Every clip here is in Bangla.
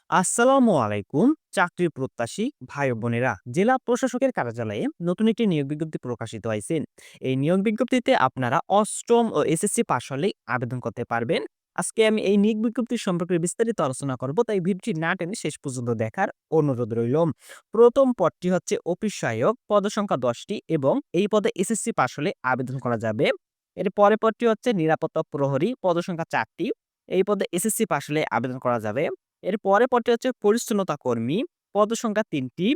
আসসালামু আলাইকুম। চাকরির প্রত্যাশী ভাই ও বোনেরা, জেলা প্রশাসকের কার্যালয়ে নতুন একটি নিয়োগ বিজ্ঞপ্তি প্রকাশিত হয়েছে। এই নিয়োগ বিজ্ঞপ্তিতে আপনারা অষ্টম ও এসএসসি পাশ হলেই আবেদন করতে পারবেন। আজকে আমি এই নিয়োগ বিজ্ঞপ্তি সম্পর্কে বিস্তারিত আলোচনা করব, তাই ভিডিওটি না টেনে শেষ পর্যন্ত দেখার অনুরোধ রইল। প্রথম পদটি হচ্ছে অফিস সহায়ক, পদসংখ্যা 10টি এবং এই পদে এসএসসি পাশ হলে আবেদন করা যাবে। এর পরের পদটি হচ্ছে নিরাপত্তা প্রহরী, পদসংখ্যা 4টি। এই পদে এসএসসি পাশ হলে আবেদন করা যাবে। এর পরের পদটি হচ্ছে পরিচ্ছন্নতা কর্মী, পদসংখ্যা ৩টি।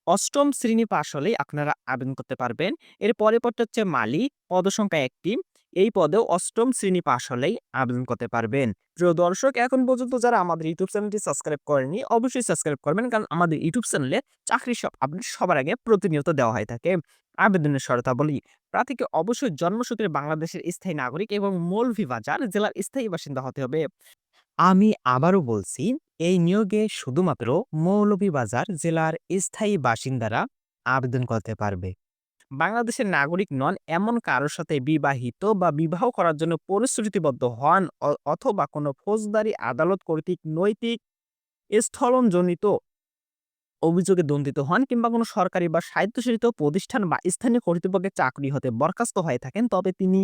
অষ্টম শ্রেণী পাশ হলেই আপনারা আবেদন করতে পারবেন। এর পরের পদটি হচ্ছে মালি, পদসংখ্যা ১টি। এই পদেও অষ্টম শ্রেণী পাশ হলেই আবেদন করতে পারবেন। প্রিয় দর্শক, এখন পর্যন্ত যারা আমাদের ইউটিউব চ্যানেলটি সাবস্ক্রাইব করেনি, অবশ্যই সাবস্ক্রাইব করবেন, কারণ আমাদের ইউটিউব চ্যানেলে চাকরির সব আপডেট সবার আগে প্রতিনিয়ত দেওয়া হয়ে থাকে। আবেদনের শর্তাবলী: প্রার্থীকে অবশ্যই জন্মসূত্রে বাংলাদেশের স্থায়ী নাগরিক এবং মৌলভীবাজার জেলার স্থায়ী বাসিন্দা হতে হবে। আমি আবারও বলছি, এই নিয়োগে শুধুমাত্র মৌলভীবাজার জেলার স্থায়ী বাসিন্দারা আবেদন করতে পারবে। বাংলাদেশের নাগরিক নন এমন কারোর সাথে বিবাহিত বা বিবাহ করার জন্য প্রতিশ্রুতিবদ্ধ হন অথবা কোনো ফৌজদারি আদালত কর্তৃক নৈতিক স্থলনজনিত অভিযোগে দণ্ডিত হন কিংবা কোনো সরকারি বা স্বায়ত্তশাসিত প্রতিষ্ঠান বা স্থানীয় কর্তৃপক্ষের চাকরি হতে বরখাস্ত হয়ে থাকেন, তবে তিনি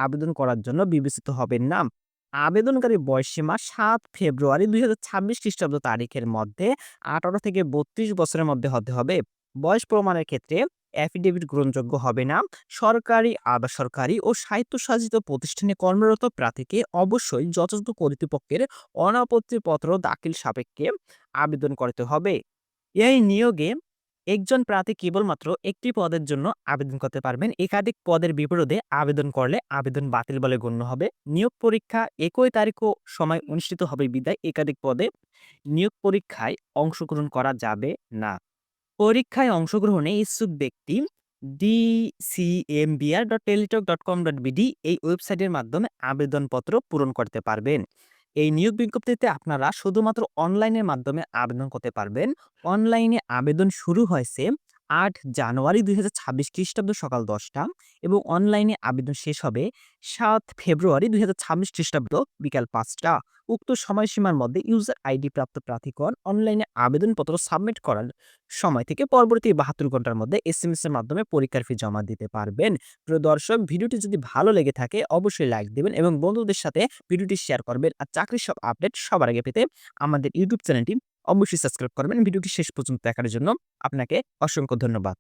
আবেদন করার জন্য বিবেচিত হবেন না। আবেদনকারী বয়সসীমা ৭ ফেব্রুয়ারি ২০২৬ খ্রিস্টাব্দ তারিখের মধ্যে ১৮ থেকে ৩২ বছরের মধ্যে হতে হবে। বয়স প্রমাণের ক্ষেত্রে অ্যাফিডেভিট গ্রহণযোগ্য হবে না। সরকারি, আধা-সরকারি ও স্বায়ত্তশাসিত প্রতিষ্ঠানে কর্মরত প্রার্থীকে অবশ্যই যথাযথ কর্তৃপক্ষের অনাপত্তিপত্র দাখিল সাপেক্ষে আবেদন করতে হবে। এই নিয়োগে একজন প্রার্থী কেবলমাত্র একটি পদের জন্য আবেদন করতে পারবেন। একাধিক পদের বিপরীতে আবেদন করলে আবেদন বাতিল বলে গণ্য হবে। নিয়োগ পরীক্ষা একই তারিখ ও সময় অনুষ্ঠিত হবে বিধায় একাধিক পদে নিয়োগ পরীক্ষায় অংশগ্রহণ করা যাবে না। পরীক্ষায় অংশগ্রহণে ইচ্ছুক ব্যক্তি dcmbr.teletalk.com.bd এই ওয়েবসাইটের মাধ্যমে আবেদনপত্র পূরণ করতে পারবেন। এই নিয়োগ বিজ্ঞপ্তিতে আপনারা শুধুমাত্র অনলাইনের মাধ্যমে আবেদন করতে পারবেন। অনলাইনে আবেদন শুরু হয়েছে ৮ জানুয়ারি ২০২৬ খ্রিস্টাব্দ সকাল ১০টা এবং অনলাইনে আবেদন শেষ হবে ৭ ফেব্রুয়ারি ২০২৬ খ্রিস্টাব্দ বিকাল ৫টা। উক্ত সময়সীমার মধ্যে ইউজার আইডি প্রাপ্ত প্রার্থীগণ অনলাইনে আবেদনপত্র সাবমিট করার সময় থেকে পরবর্তী ৭২ ঘন্টার মধ্যে এসএমএস এর মাধ্যমে পরীক্ষার ফি জমা দিতে পারবেন। প্রিয় দর্শক, ভিডিওটি যদি ভালো লেগে থাকে অবশ্যই লাইক দিবেন এবং বন্ধুদের সাথে ভিডিওটি শেয়ার করবেন। আর চাকরির সব আপডেট সবার আগে পেতে আমাদের ইউটিউব চ্যানেলটি অবশ্যই সাবস্ক্রাইব করবেন। ভিডিওটি শেষ পর্যন্ত দেখার জন্য আপনাকে অসংখ্য ধন্যবাদ।